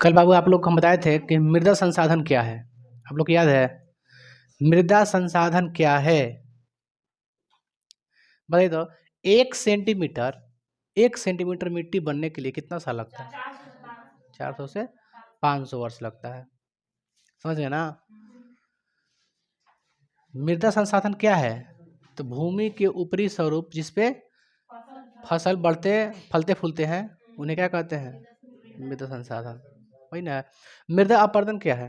कल बाबू आप लोग को हम बताए थे कि मृदा संसाधन क्या है। आप लोग को याद है मृदा संसाधन क्या है? बताइए तो। 1 सेंटीमीटर 1 सेंटीमीटर मिट्टी बनने के लिए कितना साल लगता है? 400 से 500 वर्ष लगता है। समझ गए ना? मृदा संसाधन क्या है? तो भूमि के ऊपरी स्वरूप जिसपे फसल बढ़ते फलते फूलते हैं उन्हें क्या कहते हैं? मृदा संसाधन। वही ना। मृदा अपरदन क्या है?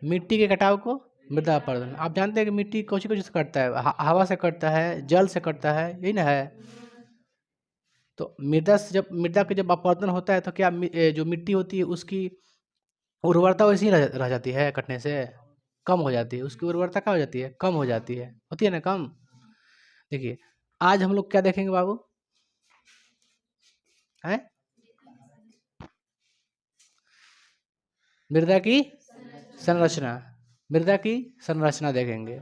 मिट्टी के कटाव को मृदा अपरदन। आप जानते हैं कि मिट्टी कौन सी से कटता है? हवा से कटता है, जल से कटता है, यही ना है। तो मृदा के जब अपरदन होता है तो क्या जो मिट्टी होती है उसकी उर्वरता वैसी ही रह जाती है? कटने से कम हो जाती है। उसकी उर्वरता क्या हो जाती है? कम हो जाती है। होती है ना कम। देखिए आज हम लोग क्या देखेंगे बाबू? हैं? मृदा की संरचना। मृदा की संरचना देखेंगे।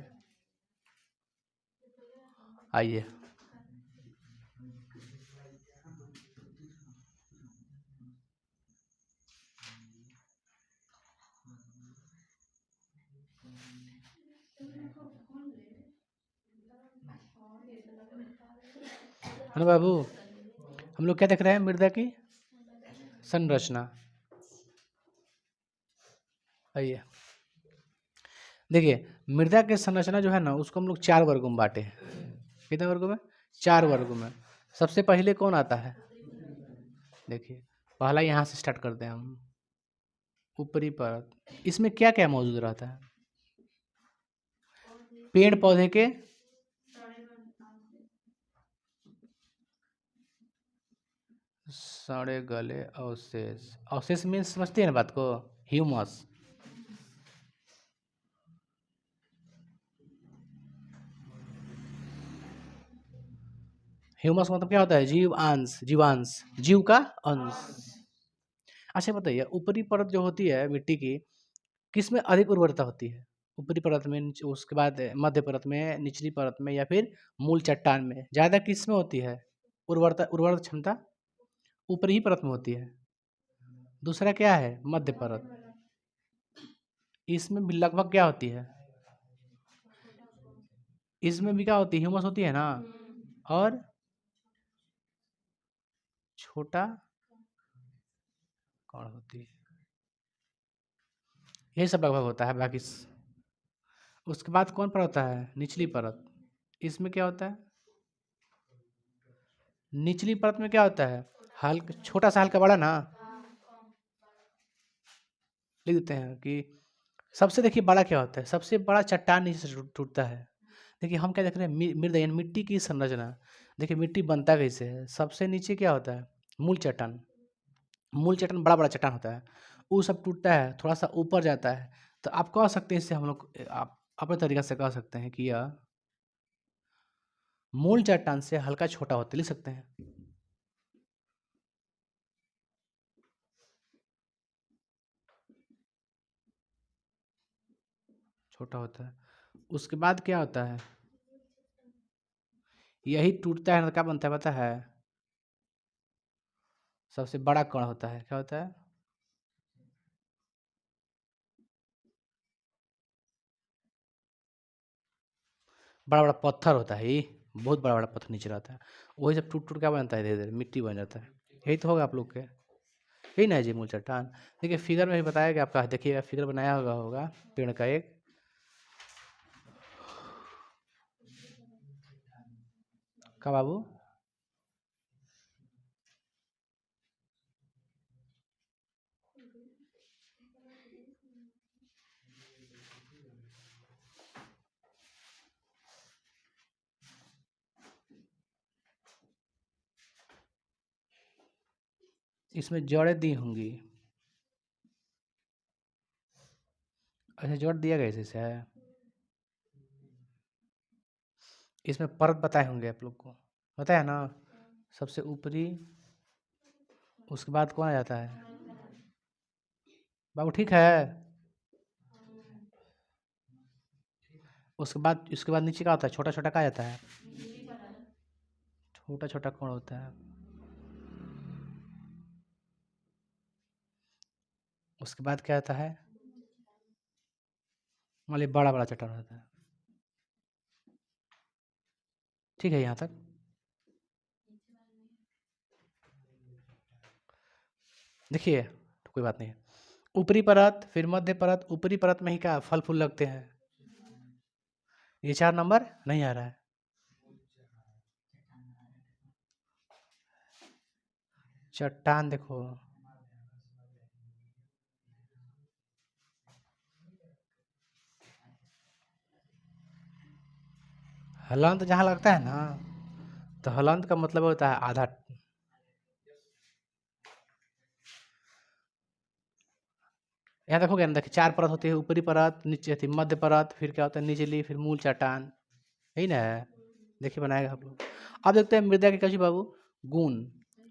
आइए। हेलो बाबू, हम लोग क्या देख रहे हैं? मृदा की संरचना। आइए देखिए, मृदा की संरचना जो है ना उसको हम लोग 4 वर्गों में बांटे हैं। कितने वर्गों में? 4 वर्गों में। सबसे पहले कौन आता है? देखिए पहला यहाँ से स्टार्ट करते हैं हम। ऊपरी परत। इसमें क्या क्या मौजूद रहता है? पेड़ पौधे के सड़े गले अवशेष। अवशेष मीन्स समझते हैं ना बात को? ह्यूमस। ह्यूमस मतलब क्या होता है? जीवांश। जीवांश जीव का अंश। अच्छा बताइए, ऊपरी परत जो होती है मिट्टी की किसमें अधिक उर्वरता होती है? ऊपरी परत में, उसके बाद मध्य परत में, निचली परत में, या फिर मूल चट्टान में? ज़्यादा किस में होती है उर्वरक क्षमता? ऊपरी ही परत में होती है। दूसरा क्या है? मध्य परत। इसमें भी लगभग क्या होती है? इसमें भी क्या होती है? ह्यूमस होती है ना। और छोटा कौन होती है? यही सब लगभग होता है। बाकी उसके बाद कौन परत होता है? निचली परत। इसमें क्या होता है? निचली परत में क्या होता है? हल्का छोटा सा, हल्का बड़ा ना। लिख देते हैं कि सबसे, देखिए बड़ा क्या होता है? सबसे बड़ा चट्टान नीचे से टूटता है। देखिए हम क्या देख रहे हैं? मृदा यानी मिट्टी की संरचना। देखिए मिट्टी बनता कैसे है? सबसे नीचे क्या होता है? मूल चट्टान। मूल चट्टान बड़ा बड़ा चट्टान होता है। वो सब टूटता है, थोड़ा सा ऊपर जाता है। तो आप कह सकते हैं इससे, हम लोग आप अपने तरीका से कह सकते हैं कि यह मूल चट्टान से हल्का छोटा होता है। लिख सकते हैं। छोटा होता है। उसके बाद क्या होता है? यही टूटता है ना, क्या बनता है पता है? सबसे बड़ा कण होता है। क्या होता है? बड़ा बड़ा पत्थर होता है। ये बहुत बड़ा बड़ा पत्थर नीचे रहता है। वही सब टूट टूट क्या बनता है? धीरे धीरे मिट्टी बन जाता है। यही तो होगा आप लोग के। यही ना है जी मूल चट्टान। देखिए फिगर में भी बताया गया आपका। देखिएगा फिगर बनाया होगा पेड़ का एक। का बाबू? इसमें जड़ें दी होंगी। अच्छा जड़ दिया गया इसे है। इसमें परत बताए होंगे आप लोग को। बताया ना? सबसे ऊपरी। उसके बाद कौन आ जाता है? बाबू ठीक है? उसके बाद नीचे का होता है? छोटा छोटा क्या जाता है? छोटा छोटा कौन होता है? उसके बाद क्या आता है, मान लीजिए बड़ा बड़ा चट्टान रहता है, ठीक है यहाँ तक। देखिए तो कोई बात नहीं है, ऊपरी परत, फिर मध्य परत, ऊपरी परत में ही क्या फल फूल लगते हैं। ये 4 नंबर नहीं आ रहा है। चट्टान देखो, हलंत जहाँ लगता है ना, तो हलंत का मतलब होता है आधा। यहाँ देखोगे ना, देखिए 4 परत होती है, ऊपरी परत, नीचे थी मध्य परत, फिर क्या होता है निचली, फिर मूल चट्टान, यही ना है। देखिए बनाएगा आप लोग। अब देखते हैं मृदा के कशी बाबू गुण,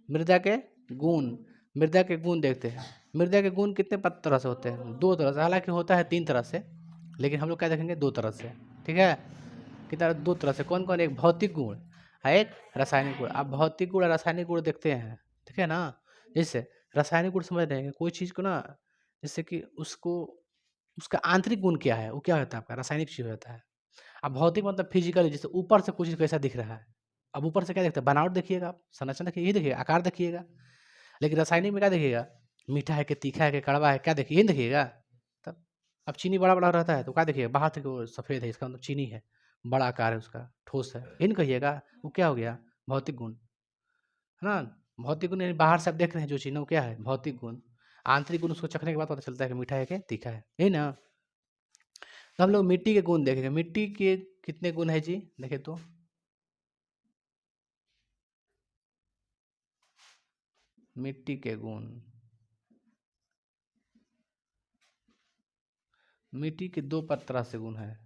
मृदा के गुण, मृदा के गुण देखते हैं। मृदा के गुण कितने तरह से होते हैं, 2 तरह से, हालांकि होता है 3 तरह से, लेकिन हम लोग क्या देखेंगे 2 तरह से, ठीक है। कितना 2 तरह से, कौन कौन, एक भौतिक गुण है, एक रासायनिक गुण। आप भौतिक गुण और रासायनिक गुण देखते हैं, ठीक है ना। जैसे रासायनिक गुण समझ रहे हैं, कोई चीज़ को ना, जैसे कि उसको, उसका आंतरिक गुण क्या है, वो क्या होता है आपका रासायनिक चीज होता है। अब भौतिक मतलब फिजिकली, जैसे ऊपर से कुछ कैसा दिख रहा है, अब ऊपर से क्या देखते हैं, बनावट देखिएगा आप, संरचना देखिए, ये देखिएगा, आकार देखिएगा। लेकिन रासायनिक में क्या देखिएगा, मीठा है कि तीखा है कि कड़वा है, क्या देखिए, ये देखिएगा। तब अब चीनी बड़ा बड़ा रहता है तो क्या देखिएगा, बाहर से वो सफ़ेद है, इसका मतलब चीनी है, बड़ा आकार है उसका, ठोस है, इन कहिएगा, वो क्या हो गया, भौतिक गुण, है ना। भौतिक गुण यानी बाहर से आप देख रहे हैं जो चीज़ है, वो क्या है, भौतिक गुण। आंतरिक गुण उसको चखने के बाद पता चलता है कि मीठा है कि तीखा है, यही ना। तो हम लोग मिट्टी के गुण देखेंगे, मिट्टी के कितने गुण है जी, देखे तो, मिट्टी के गुण, मिट्टी के 2 तरह से गुण है,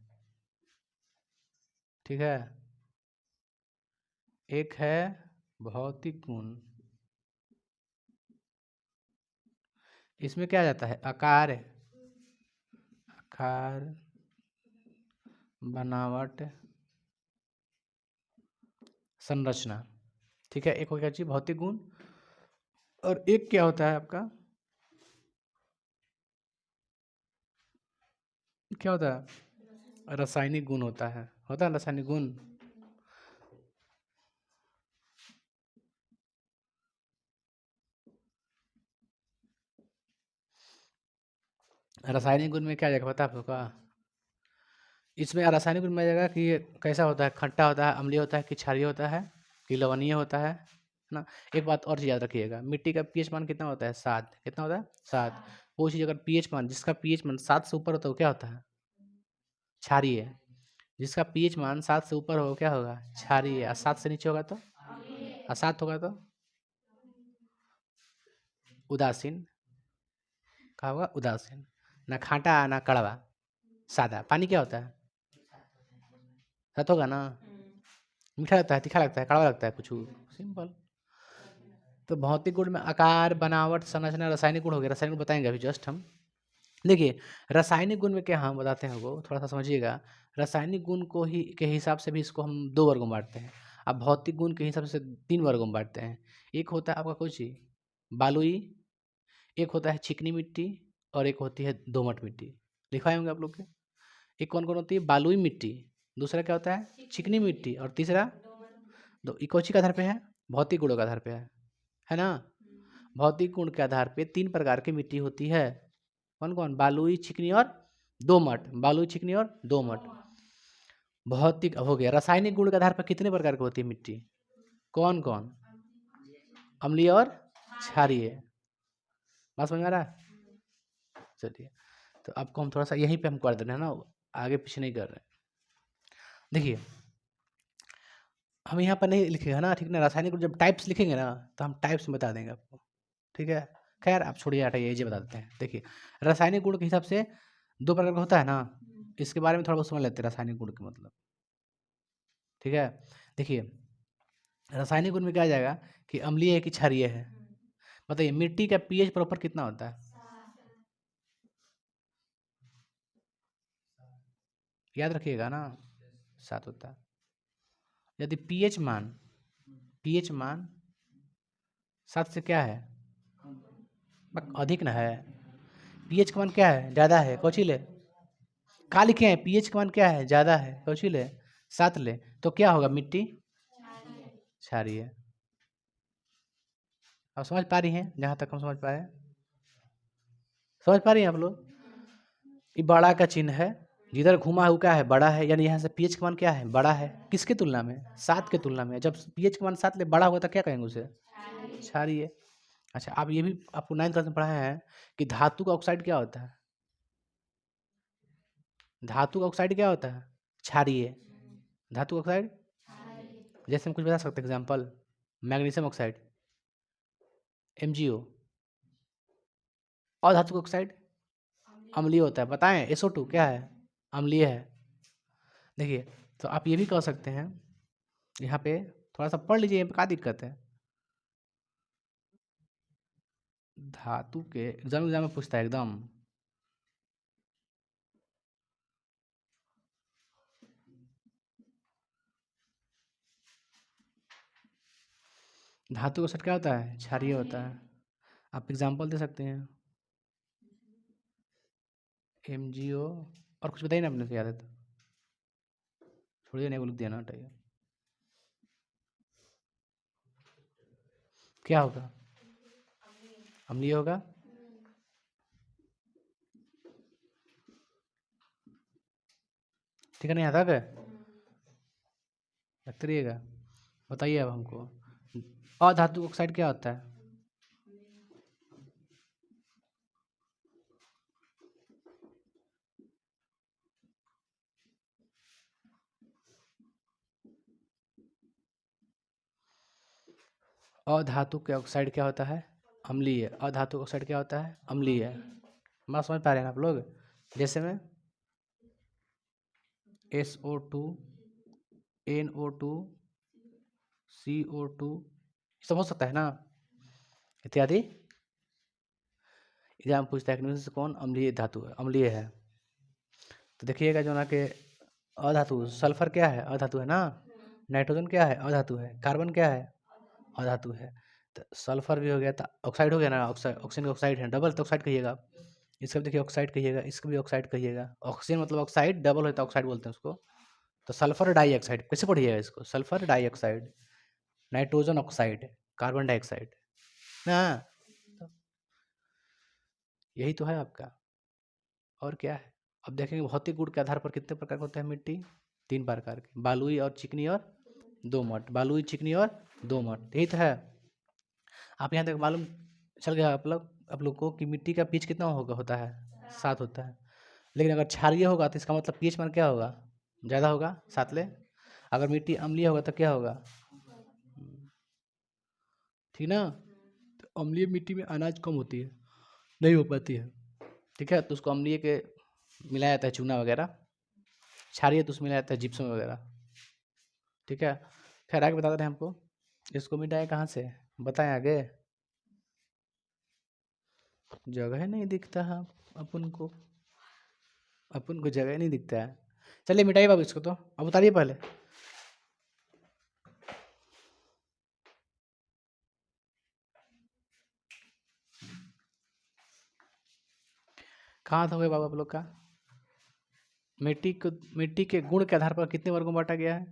ठीक है। एक है भौतिक गुण, इसमें क्या आ जाता है, आकार, आकार, बनावट, संरचना, ठीक है। एक हो गया जी भौतिक गुण, और एक क्या होता है आपका, क्या होता है, रासायनिक गुण होता है रासायनिक गुण। रासायनिक गुण में क्या जाएगा पता है आपको का, इसमें रासायनिक गुण में आ जाएगा कि ये कैसा होता है, खट्टा होता है, अम्लीय होता है, कि क्षारीय होता है, कि लवणीय होता है ना। एक बात और चीज़ याद रखिएगा, मिट्टी का पीएच मान कितना होता है, 7, कितना होता है, 7। वो चीज़ अगर पीएच मान, जिसका पीएच मान 7 से ऊपर होता है वो क्या होता है, क्षारीय है। जिसका पीएच मान 7 से ऊपर हो क्या होगा, क्षारीय है, और 7 से नीचे होगा तो, और 7 होगा तो उदासीन, कहा होगा उदासीन, ना खाटा ना कड़वा, सादा। पानी क्या होता है, सत होगा ना, मीठा लगता है, तीखा लगता है, कड़वा लगता है, कुछ सिंपल। तो भौतिक गुण में आकार, बनावट, संरचना, रासायनिक गुण हो गया। रासायनिक गुण बताएंगे अभी जस्ट हम। देखिए रासायनिक गुण में क्या हम बताते हैं, वो थोड़ा सा समझिएगा। रासायनिक गुण को ही के हिसाब से भी इसको हम 2 वर्गों में बांटते हैं। अब भौतिक गुण के हिसाब से 3 वर्गों में बांटते हैं। एक होता है आपका कोई चीज बालुई, एक होता है चिकनी मिट्टी, और एक होती है दोमट मिट्टी। लिखवाए होंगे आप लोग के। एक कौन कौन होती है, बालुई मिट्टी, दूसरा क्या होता है चिकनी मिट्टी, और तीसरा दो, इकोची के आधार पे है, भौतिक गुणों के आधार पे है ना। भौतिक गुण के आधार पे 3 प्रकार की मिट्टी होती है, कौन कौन, बालुई, चिकनी और दोमट, बालुई, चिकनी और दोमट। भौतिक अब हो गया। रासायनिक गुण के आधार पर कितने प्रकार की होती है मिट्टी, कौन कौन, अम्लीय और क्षारीय। बात समझ में आ रहा है, चलिए। तो आपको हम थोड़ा सा यहीं पे हम कर दे रहे हैं ना, आगे पीछे नहीं कर रहे। देखिए हम यहाँ पर नहीं लिखेगा ना, ठीक ना, रासायनिक गुण जब टाइप्स लिखेंगे ना तो हम टाइप्स में बता देंगे आपको, ठीक है। खैर आप छोड़िए, हटाइए, ये बता देते हैं। देखिए रासायनिक गुण के हिसाब से 2 प्रकार का होता है ना, इसके बारे में थोड़ा बहुत समझ लेते हैं, रासायनिक गुण का मतलब, ठीक है। देखिए रासायनिक गुण में क्या आ जाएगा कि अम्लीय है कि क्षारीय है। बताइए मिट्टी का पीएच प्रॉपर कितना होता है, याद रखिएगा ना, 7 होता है। यदि पीएच मान 7 से क्या है, अधिक ना है, पीएच का मान क्या है, ज़्यादा है, कौची ले का लिखे हैं, पीएच का मान क्या है, ज़्यादा है, कौची ले 7 ले, तो क्या होगा, मिट्टी क्षारीय है। अब समझ पा रही हैं, जहाँ तक हम समझ पाए, समझ पा रही हैं आप लोग। ये बड़ा का चिन्ह है, जिधर घुमा हुआ क्या है, बड़ा है, यानी यहाँ से पीएच का मान क्या है, बड़ा है, किसके तुलना में, 7 के तुलना में। जब पीएच का मान 7 ले बड़ा होगा तो क्या कहेंगे उसे, क्षारीय। अच्छा, आप ये भी आपको 9th क्लास में पढ़ा है कि धातु का ऑक्साइड क्या होता है, धातु का ऑक्साइड क्या होता है, क्षारीय। धातु का ऑक्साइड जैसे हम कुछ बता सकते हैं, एग्जाम्पल मैग्नीशियम ऑक्साइड MgO, और धातु का ऑक्साइड अम्लीय होता है, बताएं SO2 क्या है, अम्लीय है। देखिए, तो आप ये भी कह सकते हैं, यहाँ पे थोड़ा सा पढ़ लीजिए, यहाँ पे क्या दिक्कत है। धातु के एग्जाम में पूछता है एकदम, धातु का ऑक्साइड क्या होता है, क्षारीय होता है। आप एग्जाम्पल दे सकते हैं, MgO, और कुछ बताइए ना अपने से याद है तो, छोड़िए नहीं, बोल दिया ना, हटाइए। क्या होगा, अम्लीय होगा। ठीक है, नहीं आता क्या, लगते रहिएगा। बताइए अब हमको, अधातु ऑक्साइड क्या होता है, अधातु के ऑक्साइड क्या होता है, अम्लीय। अधातु ऑक्साइड क्या होता है, अम्लीय। मैं समझ पा रहे हैं आप लोग। जैसे में SO2 NO2 CO2 सब हो सकता है ना, इत्यादि। एग्जाम पूछता है कि इनमें से कौन अम्लीय धातु है, अम्लीय है। तो देखिएगा जो ना कि अधातु, सल्फर क्या है, अधातु है ना, नाइट्रोजन क्या है, अधातु है, कार्बन क्या है, अधातु है। तो सल्फर भी हो गया, तो ऑक्साइड हो गया ना, ऑक्सीजन का ऑक्साइड है, डबल तो ऑक्साइड कहिएगा। इसका भी देखिए ऑक्साइड कहिएगा, इसका भी ऑक्साइड कहिएगा। ऑक्सीजन मतलब ऑक्साइड, डबल होता है ऑक्साइड बोलते हैं उसको। तो सल्फर डाइऑक्साइड कैसे पढ़िएगा इसको, sulphur dioxide, nitrogen oxide, carbon dioxide ना। तो यही तो है आपका, और क्या है। अब देखेंगे भौतिक गुण के आधार पर कितने प्रकार के होते हैं मिट्टी, 3 प्रकार के, बालुई और चिकनी और दोमट, बालुई चिकनी और दोमट, यही तो है। आप यहाँ तक मालूम चल गया आप लोग को कि मिट्टी का पीएच कितना होता है, 7 होता है। लेकिन अगर क्षारीय होगा तो इसका मतलब पीएच मान क्या होगा, ज़्यादा होगा, 7 ले। अगर मिट्टी अम्लीय होगा तो क्या होगा, ठीक ना। तो अम्लीय मिट्टी में अनाज कम होती है, नहीं हो पाती है, ठीक है। तो उसको अम्लीय के मिलाया जाता है चूना वगैरह, क्षारीय तो उसमें मिलाया जाता है जिप्सम वगैरह, ठीक है। खैर आगे बता रहे हैं हमको, इसको मिटाए कहाँ से, बताएं आगे। जगह नहीं दिखता है अपन को जगह नहीं दिखता है। चलिए मिटाइए बाबू इसको, तो अब उतारिए पहले। कहाँ था हुए बाबू आप लोग का, मिट्टी के गुण के आधार पर कितने वर्गों में बांटा गया है,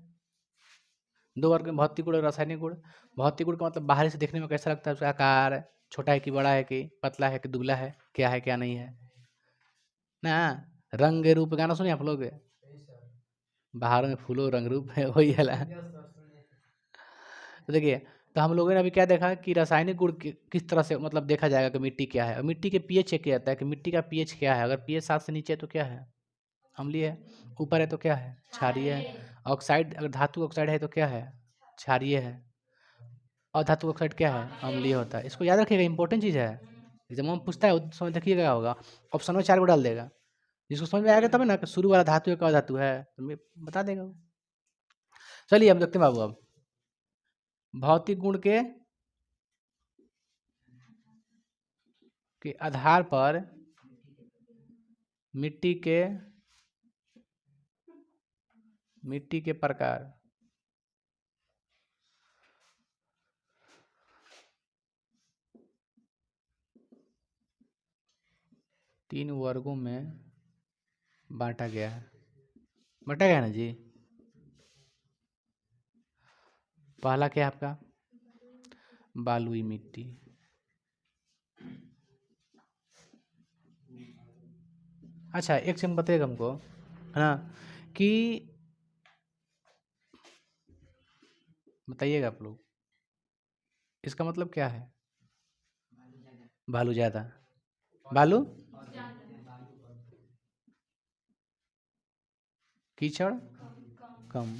2 वर्ग में, भौतिक गुण और रासायनिक गुण। भौतिक गुण का मतलब बाहर से देखने में कैसा लगता है, उसका आकार छोटा है कि बड़ा है कि पतला है कि दुबला है क्या नहीं है ना। रंग रूप गाना सुनिए आप लोग, बाहर में फूलो रंग रूप है, वही है। तो देखिए, तो हम लोगों ने अभी क्या देखा कि रासायनिक गुण किस तरह से मतलब देखा जाएगा कि मिट्टी क्या है, और मिट्टी के पीएच चेक किया जाता है कि मिट्टी का पीएच क्या है। अगर पीएच 7 से नीचे है तो क्या है, अम्लीय है। ऊपर है तो क्या है, क्षारीय है। ऑक्साइड, अगर धातु ऑक्साइड है तो क्या है, क्षारीय है। और धातु ऑक्साइड क्या है, अम्लीय होता है। इसको याद रखिएगा, इंपॉर्टेंट चीज़ है। एग्जाम में पूछता है उस समय देखिएगा क्या होगा, ऑप्शन में 4 को डाल देगा। जिसको समझ में आएगा तब ना कि शुरू वाला धातु है, क्या धातु है, तो मैं बता देगा वो। चलिए अब देखते हैं बाबू, अब भौतिक गुण के आधार पर मिट्टी के प्रकार, 3 वर्गों में बांटा गया है। बांटा गया ना जी। पहला क्या है आपका? बालुई मिट्टी। अच्छा, एक चीज बताइएगा हमको, है ना, कि बताइएगा आप लोग, इसका मतलब क्या है? बालू ज्यादा, बालू कीचड़ कम।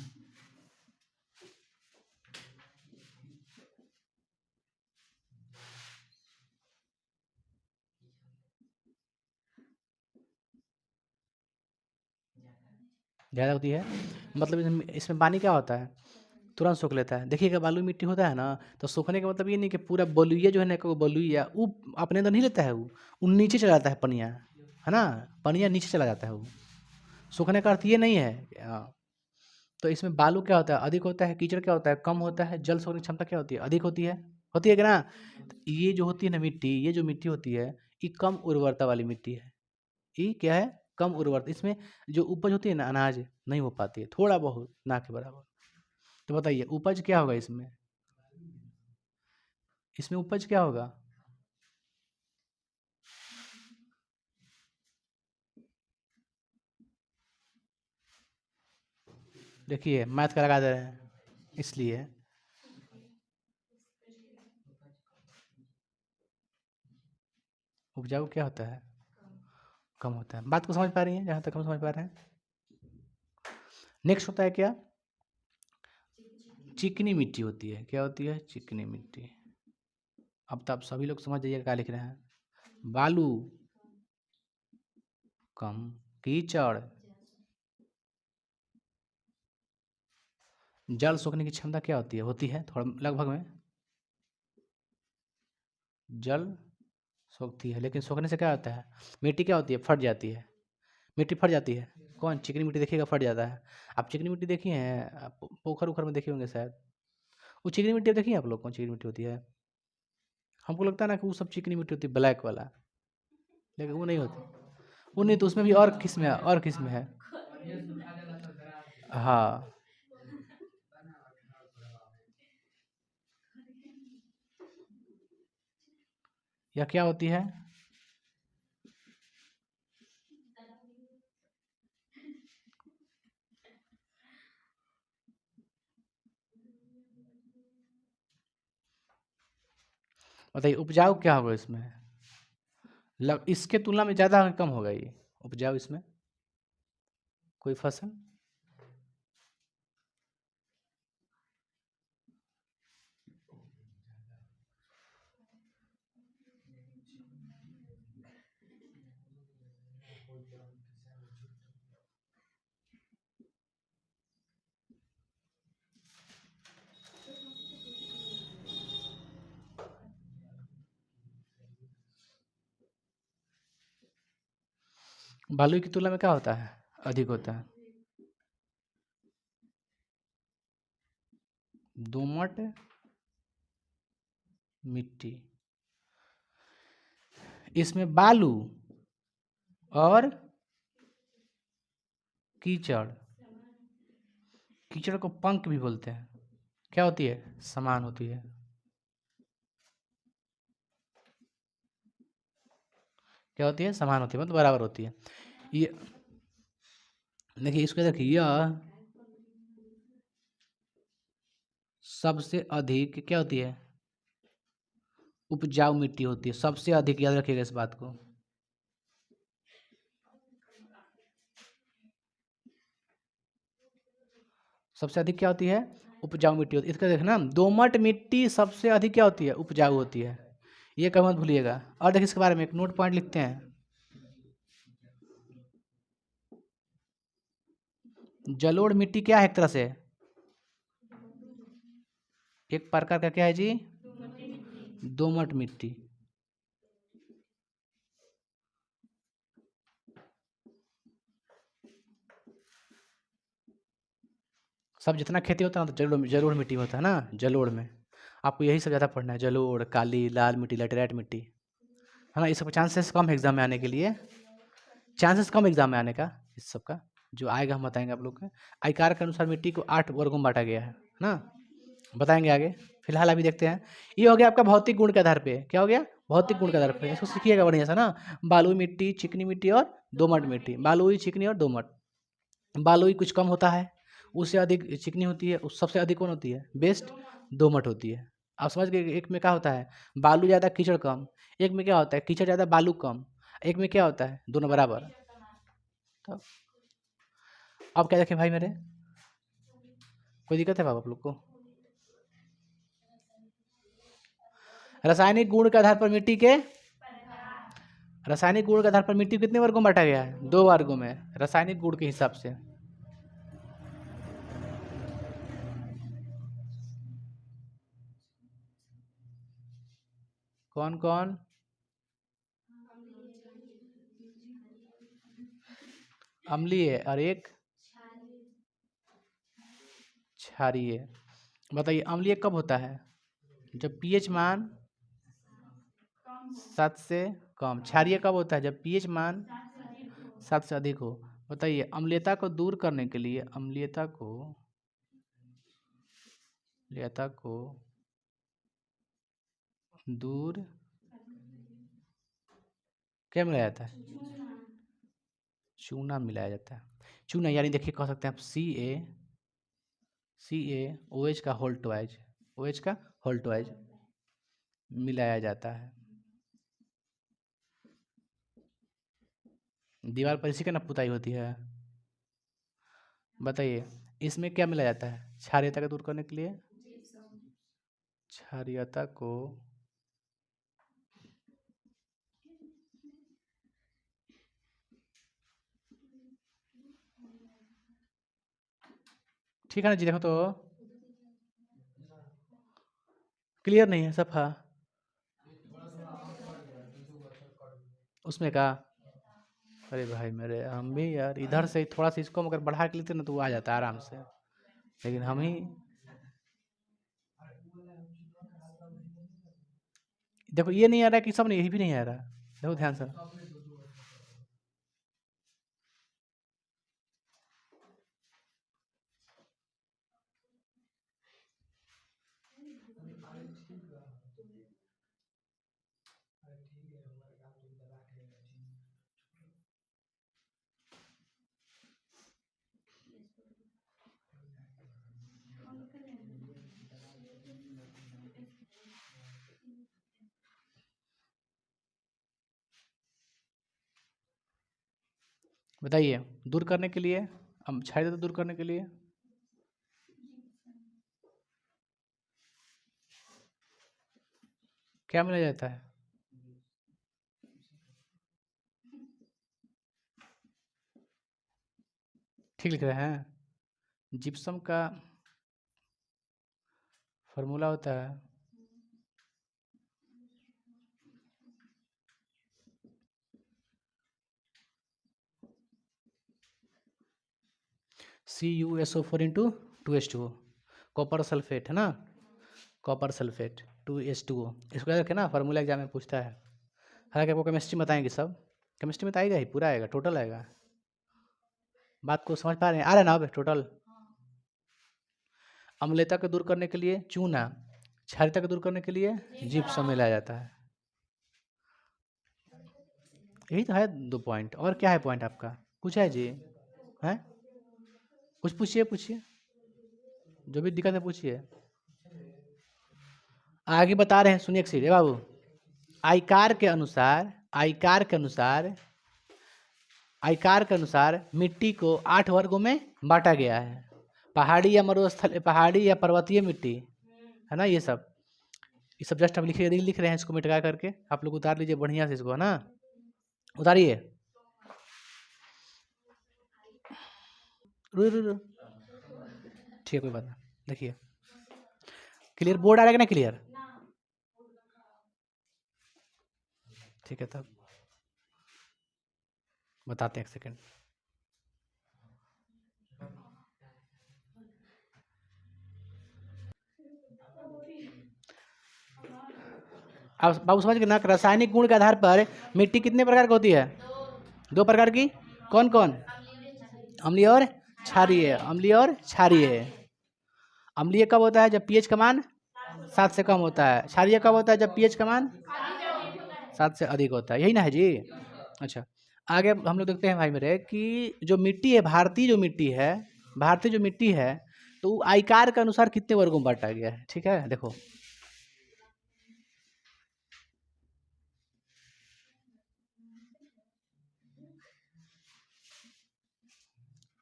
ज़्यादा होती है, मतलब इसमें पानी क्या होता है, तुरंत सोख लेता है। देखिएगा बालू मिट्टी होता है ना, तो सूखने का मतलब ये नहीं कि पूरा बलुइया जो है ना, बलुइया वो अपने अंदर नहीं लेता है, वो नीचे चला जाता है पनिया, है ना, पनिया नीचे चला जाता है। वो सूखने का अर्थ ये नहीं है। तो इसमें बालू क्या होता है, अधिक होता है, कीचड़ क्या होता है, कम होता है, जल सोखने की क्षमता क्या होती है, अधिक होती है कि ना। तो ये जो होती है ना मिट्टी, ये जो मिट्टी होती है, ये कम उर्वरता वाली मिट्टी है। ये क्या है, कम उर्वरता। इसमें जो उपज होती है ना, अनाज नहीं हो पाती है, थोड़ा बहुत ना के बराबर। तो बताइए उपज क्या होगा इसमें, इसमें उपज क्या होगा? देखिए मैथ का लगा दे रहे हैं, इसलिए उपजाऊ क्या होता है, कम होता है। बात को समझ पा रही हैं, जहाँ तक हम समझ पा रहे हैं। नेक्स्ट होता है क्या, चिकनी मिट्टी होती है। क्या होती है, चिकनी मिट्टी। अब तो आप सभी लोग समझ जाइए क्या लिख रहे हैं। बालू कम, कीचड़, जल सोखने की क्षमता क्या होती है थोड़ा लगभग में, जल सोखती है, लेकिन सोखने से क्या होता है, मिट्टी क्या होती है, फट जाती है। मिट्टी फट जाती है, कौन, चिकनी मिट्टी देखिएगा फट जाता है। आप चिकनी मिट्टी देखिए हैं, आप पोखर उखर में देखे होंगे शायद। वो चिकनी मिट्टी देखिए आप लोग, कौन चिकनी मिट्टी होती है। हमको लगता है ना कि वो सब चिकनी मिट्टी होती है ब्लैक वाला, लेकिन वो नहीं होती। वो नहीं, तो उसमें भी और किस्म है, और किस्म है। हाँ, या क्या होती है, बताइए उपजाऊ क्या होगा इसमें, इसके तुलना में ज़्यादा कम होगा ये उपजाऊ इसमें, कोई फसल। बालू की तुलना में क्या होता है, अधिक होता है। दोमट मिट्टी, इसमें बालू और कीचड़, कीचड़ को पंख भी बोलते हैं, क्या होती है, समान होती है। क्या होती है, समान होती है, मतलब बराबर होती है। ये देखिए, इसको देखिए, यह सबसे अधिक क्या होती है, उपजाऊ मिट्टी होती है, सबसे अधिक, याद रखिएगा इस बात को। सबसे अधिक क्या होती है, उपजाऊ मिट्टी होती है। इसका देखना, दोमट मिट्टी सबसे अधिक क्या होती है, उपजाऊ होती है। ये कब मत भूलिएगा। और देखिए इसके बारे में एक नोट पॉइंट लिखते हैं, जलोढ़ मिट्टी क्या है, एक तरह से एक प्रकार का क्या है जी, दोमट मिट्टी। सब जितना खेती होता है ना, तो जलोढ़ जलोढ़ मिट्टी होता है ना, जलोढ़ में आपको यही सब ज़्यादा पढ़ना है, जलोढ़, काली, लाल मिट्टी, लैटेराइट मिट्टी, है ना। ये सब चांसेस कम है एग्जाम में आने के लिए। चांसेस कम एग्जाम में आने का इस सब का, जो आएगा हम बताएंगे आप लोग को। आयकार के अनुसार मिट्टी को 8 वर्गों में बांटा गया है ना, बताएंगे आगे। फिलहाल अभी देखते हैं, ये हो गया आपका भौतिक गुण के आधार पे। क्या हो गया? भौतिक गुण के आधार पे। इसको सीखिएगा बढ़िया सा ना, बालुई मिट्टी, चिकनी मिट्टी और दोमट मिट्टी। बालुई, चिकनी और दोमट। बालुई कुछ कम होता है, उससे अधिक चिकनी होती है, उस सबसे अधिक कौन होती है? बेस्ट दोमट होती है। आप समझ गए, एक में क्या होता है? बालू ज़्यादा कीचड़ कम। एक में क्या होता है? कीचड़ ज़्यादा बालू कम। एक में क्या होता है? दोनों बराबर। तो अब क्या देखें भाई मेरे, कोई दिक्कत है बाबा आप लोग को? रासायनिक गुण के आधार पर मिट्टी के, रासायनिक गुण के आधार पर मिट्टी कितने वर्गों में बांटा गया है? 2 वर्गों में, रासायनिक गुण के हिसाब से। कौन कौन? अम्लीय और एक क्षारीय। बताइए अम्लीय कब होता है? जब पीएच मान 7 से कम। क्षारीय कब होता है? जब पीएच मान 7 से अधिक हो। बताइए अम्लीयता को दूर करने के लिए, अम्लीयता को दूर क्या मिलाया जाता है? चूना मिलाया जाता है। चूना यानी देखिए कह सकते हैं आप CaOH का होल ट्वाइज, OH का होल ट्वाइज मिलाया जाता है। दीवार पर इसी का ना पुताई होती है। बताइए इसमें क्या मिलाया जाता है क्षारीयता को दूर करने के लिए? क्षारीयता को ठीक है ना जी? देखो तो क्लियर नहीं है सफा उसमें का। अरे भाई मेरे, हम भी यार इधर से थोड़ा सा इसको अगर बढ़ा के लेते ना तो वो आ जाता आराम से, लेकिन हम ही देखो ये नहीं आ रहा कि सब नहीं, यही भी नहीं आ रहा। देखो ध्यान से, बताइए दूर करने के लिए, हम क्षारीयता दूर करने के लिए क्या मिला जाता है? ठीक लिख रहे हैं। जिप्सम का फॉर्मूला होता है CuSO4 into 2H2O, copper sulphate है ना, कॉपर सल्फेट 2H2O। इसको याद रखें ना, फार्मूला एग्जाम में पूछता है। हालांकि आपको केमिस्ट्री में बताएंगे सब, केमिस्ट्री में तो आएगा ही, पूरा आएगा, टोटल आएगा। बात को समझ पा रहे हैं? आ रहा है ना अब टोटल? अम्लता को दूर करने के लिए चूना, क्षारीयता को दूर करने के लिए जिप्सम मिलाया जाता है। यही तो है 2 पॉइंट। और क्या है पॉइंट आपका? कुछ है जी? है कुछ? पूछिए जो भी दिक्कत है पूछिए। आगे बता रहे हैं, सुनिए एक सीधे बाबू। आयकार के अनुसार, आयकार के अनुसार मिट्टी को 8 वर्गों में बांटा गया है। पहाड़ी या मरुस्थल, पहाड़ी या पर्वतीय मिट्टी है ना, ये सब जस्ट हम लिख रहे हैं इसको मिटका करके। आप लोग उतार लीजिए बढ़िया से इसको, है ना, उतारिए। ठीक है कोई बात नहीं, देखिए क्लियर बोर्ड आ रहा है ना? क्लियर, ठीक है तब बताते हैं, एक सेकेंड। आप बाबू समझ गए ना, रासायनिक गुण के आधार पर मिट्टी कितने प्रकार की होती है? दो प्रकार की, कौन कौन? अम्लीय और क्षारीय। अम्लीय और क्षारीय। अम्लीय कब होता है? जब पीएच का मान 7 से कम होता है। क्षारीय कब होता है? जब पीएच का मान 7 से अधिक होता है। यही ना है जी। अच्छा, आगे हम लोग देखते हैं भाई मेरे कि जो मिट्टी है, भारतीय जो मिट्टी है, भारतीय जो मिट्टी है, तो आयकार के अनुसार कितने वर्गों में बांटा गया है? ठीक है, देखो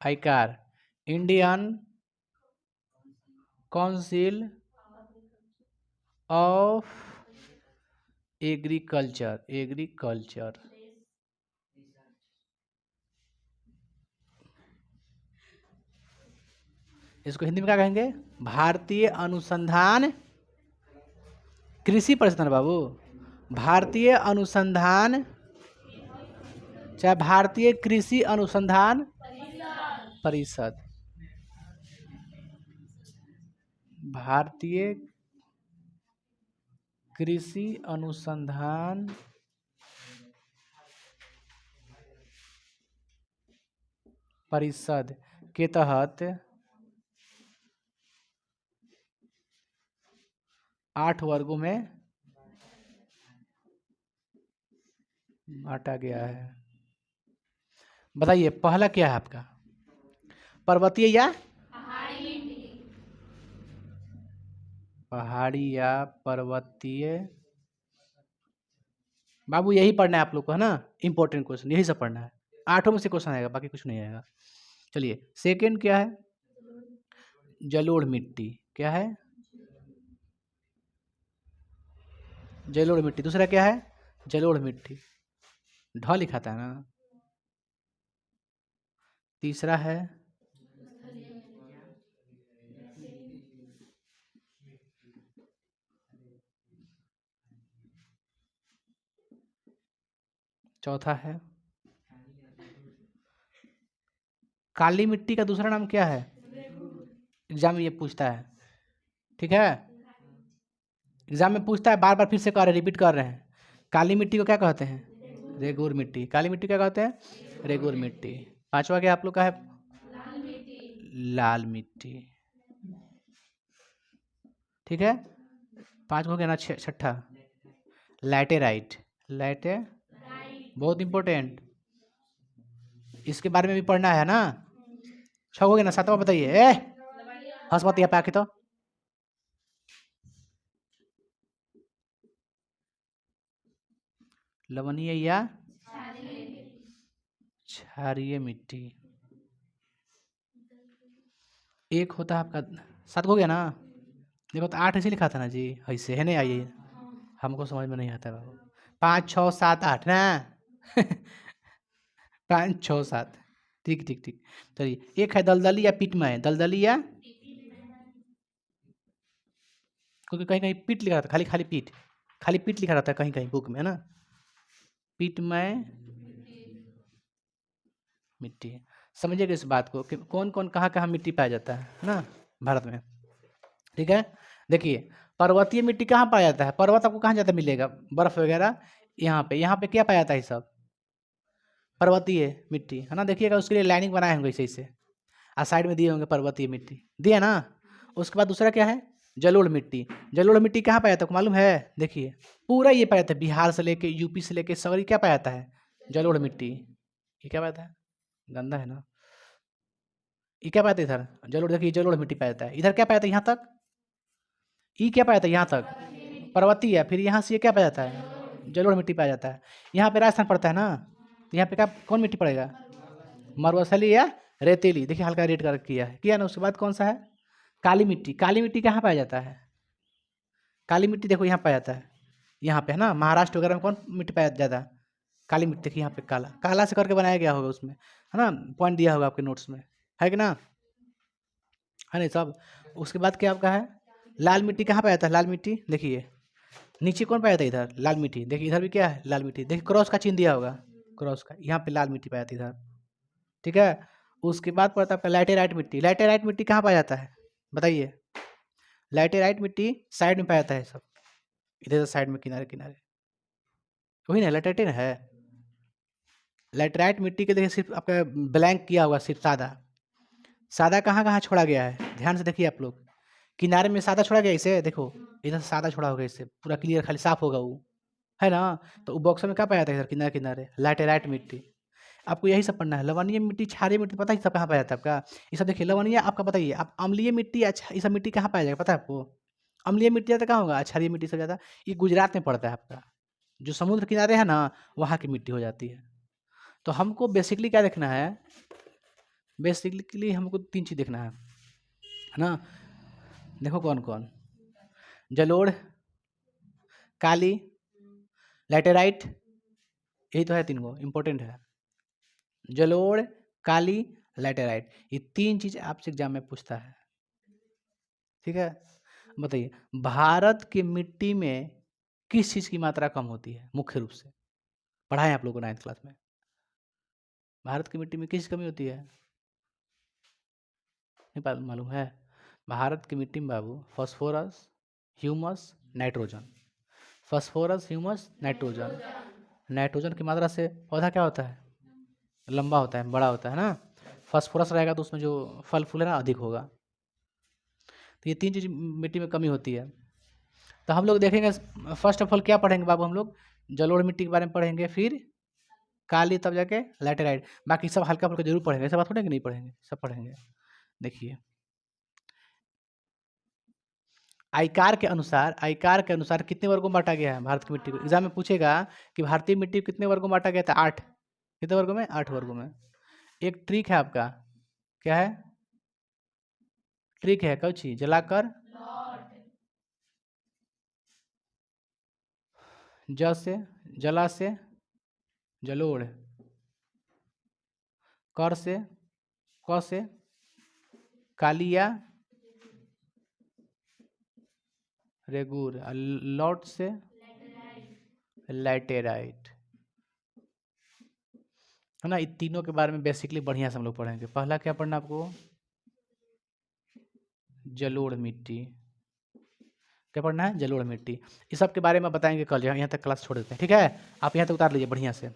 ICAR, Indian Council of Agriculture, agriculture, इसको हिंदी में क्या कहेंगे? भारतीय अनुसंधान कृषि परिषद ना बाबू, भारतीय अनुसंधान, चाहे भारतीय कृषि अनुसंधान परिषद, भारतीय कृषि अनुसंधान परिषद के तहत 8 वर्गों में बांटा गया है। बताइए पहला क्या है आपका? पर्वतीय या पहाड़ी या पर्वतीय? बाबू यही पढ़ना है आप लोग को, है ना? इंपॉर्टेंट क्वेश्चन यही सब पढ़ना है। 8 में से क्वेश्चन आएगा, बाकी कुछ नहीं आएगा। चलिए सेकंड क्या है? जलोढ़ मिट्टी। क्या है? जलोढ़ मिट्टी। दूसरा क्या है? जलोढ़ मिट्टी, ढ लिखा था ना। तीसरा है चौथा है काली मिट्टी का दूसरा नाम क्या है? एग्जाम में ये पूछता है, ठीक है? एग्जाम में पूछता है, बार बार फिर से कर रहे, रिपीट कर रहे हैं। काली मिट्टी को क्या कहते हैं? रेगुर मिट्टी। काली मिट्टी क्या कहते हैं? रेगुर मिट्टी। पांचवा क्या आप लोग का है? लाल मिट्टी। ठीक है, 5 हो गया ना। छठा लैटेराइट। लैटे, बहुत इंपॉर्टेंट, इसके बारे में भी पढ़ना है ना। 6 हो गया ना। 7वां बताइए। हंस मत यहाँ पे आके तो। लवणीय या क्षारीय मिट्टी। एक होता है आपका 7 हो गया ना। देखो तो 8 ऐसे लिखा था ना जी, ऐसे है नहीं। आइए, हमको समझ में नहीं आता बाबू। 5 6 7 8 ना। 5 6 7। ठीक ठीक ठीक। चलिए एक है दलदली या पीटमय। दलदली या, क्योंकि कहीं कहीं पीट लिखा रहता है, खाली खाली पीट, खाली पीट लिखा रहता है कहीं कहीं बुक में, है ना। पीटमय मिट्टी। समझिएगा इस बात को कि कौन कौन कहाँ कहाँ मिट्टी पाया जाता है ना भारत में। ठीक है, देखिए पर्वतीय मिट्टी कहाँ पाया जाता है? पर्वत आपको कहाँ ज़्यादा मिलेगा? बर्फ वगैरह यहाँ पे। यहाँ पे क्या पाया जाता है? सब पर्वतीय मिट्टी, है ना। देखिएगा उसके लिए लाइनिंग बनाए होंगे ऐसे ऐसे, और साइड में दिए होंगे पर्वतीय मिट्टी, दिया ना। उसके बाद दूसरा क्या है? जलोढ़ मिट्टी। जलोढ़ मिट्टी कहाँ पाया जाता है मालूम है? देखिए पूरा ये पाया जाता है, बिहार से लेके यूपी से लेके सगरी क्या पाया जाता है? जलोढ़ मिट्टी। ये क्या पाया जाता है? गंदा है ना। ये क्या पाया जाता है इधर? जलोढ़, देखिए जलोढ़ मिट्टी पाया जाता है। इधर क्या पाया जाता है? यहाँ तक ये क्या पाया जाता है? यहाँ तक पर्वतीय है। फिर यहाँ से ये क्या पाया जाता है? जलोढ़ मिट्टी पाया जाता है। यहाँ पे राजस्थान पड़ता है ना, तो यहाँ पे क्या कौन मिट्टी पड़ेगा? मरुस्थलीय या रेतीली। देखिए हल्का रेड कलर किया ना। उसके बाद कौन सा है? काली मिट्टी। काली मिट्टी कहाँ पाया जाता है? काली मिट्टी देखो यहाँ पाया जाता है, यहाँ पे, है ना। महाराष्ट्र वगैरह में कौन मिट्टी पाया जाता है? काली मिट्टी। देखिए यहाँ पे काला, काला से करके बनाया गया होगा उसमें, है ना। पॉइंट दिया होगा आपके नोट्स में, है कि ना? है नहीं सब। उसके बाद क्या आपका है? लाल मिट्टी कहाँ पाया जाता है? लाल मिट्टी देखिए नीचे कौन पाया जाता है? इधर लाल मिट्टी। देखिए इधर भी क्या है? लाल मिट्टी। देखिए क्रॉस का चिन्ह दिया होगा, क्रॉस का। यहाँ पे लाल मिट्टी पाया जाती है इधर, ठीक है। उसके बाद पड़ता है आपका लैटेराइट मिट्टी। लैटेराइट मिट्टी कहाँ पाया जाता है? बताइए। लैटेराइट मिट्टी साइड में पाया जाता है सब, इधर साइड में, किनारे किनारे। वही ना लैटेराइट है। लैटेराइट मिट्टी के देखिए सिर्फ आपका ब्लैंक किया हुआ, सिर्फ सादा। सादा कहाँ कहाँ छोड़ा गया है, ध्यान से देखिए आप लोग। किनारे में सादा छोड़ा गया, इसे देखो, इधर से सादा छोड़ा होगा, इससे पूरा क्लियर खाली साफ होगा वो, है ना। तो वो बॉक्स में क्या पाया जाता है इधर किनारे किनारे, लैटेराइट मिट्टी। आपको यही सब पढ़ना है। लवणीय मिट्टी, क्षारीय मिट्टी, पता है सब कहाँ पाया जाता है आपका। ये सब देखिए, लवणीय आपका बताइए, आप अम्लीय मिट्टी, अच्छा ये सब मिट्टी कहाँ पाया जाएगा पता है आपको। अम्लीय मिट्टी ज़्यादा कहाँ होगा, क्षारीय मिट्टी सब ज़्यादा ये गुजरात में पड़ता है आपका, जो समुद्र किनारे है ना, वहाँ की मिट्टी हो जाती है। तो हमको बेसिकली क्या देखना है, बेसिकली हमको 3 चीज़ देखना है ना। देखो कौन कौन, जलोढ़, काली, लैटेराइट, यही तो है 3 गो इम्पोर्टेंट है। जलोढ़, काली, लैटेराइट, ये 3 चीज़ आपसे एग्जाम में पूछता है, ठीक है। बताइए, भारत की मिट्टी में किस चीज़ की मात्रा कम होती है मुख्य रूप से, पढ़ाएं आप लोगों को 9th क्लास में। भारत की मिट्टी में किस कमी होती है, नहीं मालूम है। भारत की मिट्टी में बाबू phosphorus, humus, nitrogen. Phosphorus, humus, nitrogen. Nitrogen की मात्रा से पौधा क्या होता है, लंबा होता है, बड़ा होता है ना। फॉस्फोरस रहेगा तो उसमें जो फल फूल है ना अधिक होगा। तो ये 3 चीज़ मिट्टी में कमी होती है। तो हम लोग देखेंगे फर्स्ट ऑफ ऑल क्या पढ़ेंगे बाबू, हम लोग जलोढ़ मिट्टी के बारे में पढ़ेंगे, फिर काली, तब जाके लैटेराइट। बाकी सब हल्का फुल्का जरूर पढ़ेंगे, ऐसा बात थोड़ी है कि नहीं पढ़ेंगे, सब पढ़ेंगे। देखिए, आयकार के अनुसार कितने वर्गों में बांटा गया है भारत की मिट्टी को। एग्जाम में पूछेगा कि भारतीय मिट्टी को कितने वर्गों में बांटा गया था, 8। कितने वर्गों में, 8 वर्गों में। एक ट्रिक है आपका, क्या है, ट्रिक है कौची, जलाकर, ज से, जला से, जलोढ़, कर से, क से, कालिया, रेगुर, लौट से, लैटेराइट, है ना। इन तीनों के बारे में बेसिकली बढ़िया से हम लोग पढ़ेंगे। पहला क्या पढ़ना आपको, जलोढ़ मिट्टी, क्या पढ़ना है, जलोढ़ मिट्टी। इस सब के बारे में बताएंगे कल, यहाँ तक क्लास छोड़ देते हैं, ठीक है। आप यहाँ तक उतार लीजिए बढ़िया से।